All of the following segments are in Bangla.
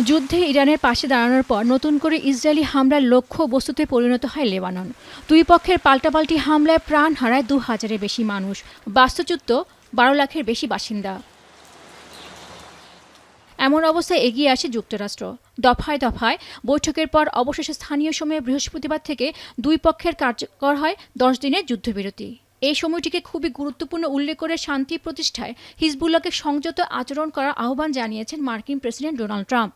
যুদ্ধে ইরানের পাশে দাঁড়ানোর পর নতুন করে ইসরায়েলি হামলার লক্ষ্য বস্তুতে পরিণত হয় লেবানন। দুই পক্ষের পাল্টাপাল্টি হামলায় প্রাণ হারায় ২,০০০-এর বেশি মানুষ, বাস্তুচ্যুত ১২ লাখের বেশি বাসিন্দা। এমন অবস্থায় এগিয়ে আসে যুক্তরাষ্ট্র। দফায় দফায় বৈঠকের পর অবশেষে স্থানীয় সময়ে বৃহস্পতিবার থেকে দুই পক্ষের কার্যকর হয় ১০ দিনের যুদ্ধবিরতি। এই সময়টিকে খুবই গুরুত্বপূর্ণ উল্লেখ করে শান্তি প্রতিষ্ঠায় হিজবুল্লাহকে সংযত আচরণ করার আহ্বান জানিয়েছেন মার্কিন প্রেসিডেন্ট ডোনাল্ড ট্রাম্প।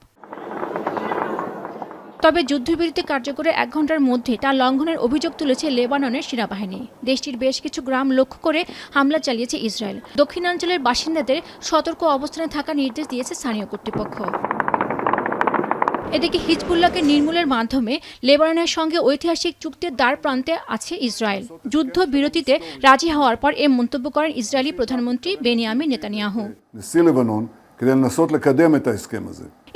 তবে যুদ্ধবিরতি কার্যকরের ১ ঘণ্টার মধ্যে তা লঙ্ঘনের অভিযোগ তুলেছে লেবাননের সেনাবাহিনী। দেশটির বেশ কিছু গ্রাম লক্ষ্য করে হামলা চালিয়েছে ইসরায়েল। দক্ষিণাঞ্চলের বাসিন্দাদের সতর্ক অবস্থানে থাকার নির্দেশ দিয়েছে স্থানীয় কর্তৃপক্ষ। এদিকে হিজবুল্লাহকে নির্মূলের মাধ্যমে লেবাননের সঙ্গে ঐতিহাসিক চুক্তির দ্বারপ্রান্তে আছে ইসরায়েল। যুদ্ধবিরতিতে রাজি হওয়ার পর এ মন্তব্য করেন ইসরায়েলি প্রধানমন্ত্রী বেনিয়ামিন নেতানিয়াহু।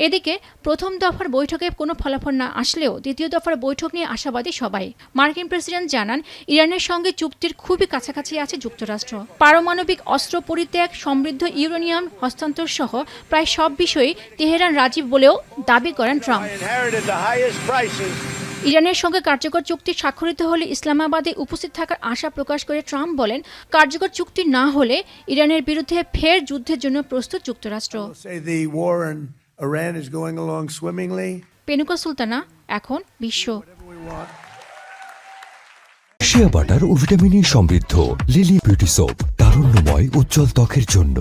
এদিকে প্রথম দফার বৈঠকে কোনো ফলাফল না আসলেও দ্বিতীয় দফার বৈঠক নিয়ে আশাবাদী সবাই। মার্কিন প্রেসিডেন্ট জানান, ইরানের সঙ্গে চুক্তির খুবই কাছাকাছি আছে যুক্তরাষ্ট্র। পারমাণবিক অস্ত্র পরিত্যাগ, সমৃদ্ধ ইউরেনিয়াম হস্তান্তর সহ প্রায় সব বিষয়েই তেহরান রাজি বলেও দাবি করেন ট্রাম্প। ইরানের সঙ্গে কার্যকর চুক্তি স্বাক্ষরিত হলে ইসলামাবাদে উপস্থিত থাকার আশা প্রকাশ করে ট্রাম্প বলেন, কার্যকর চুক্তি না হলে ইরানের বিরুদ্ধে ফের যুদ্ধের জন্য প্রস্তুত যুক্তরাষ্ট্র। পেনুকা সুলতানা, এখন বিশ্ব। শিয়া বাটার ও ভিটামিন ই সমৃদ্ধ লিলি বিউটি সোপ, তারুণ্যময় উজ্জ্বল ত্বকের জন্য।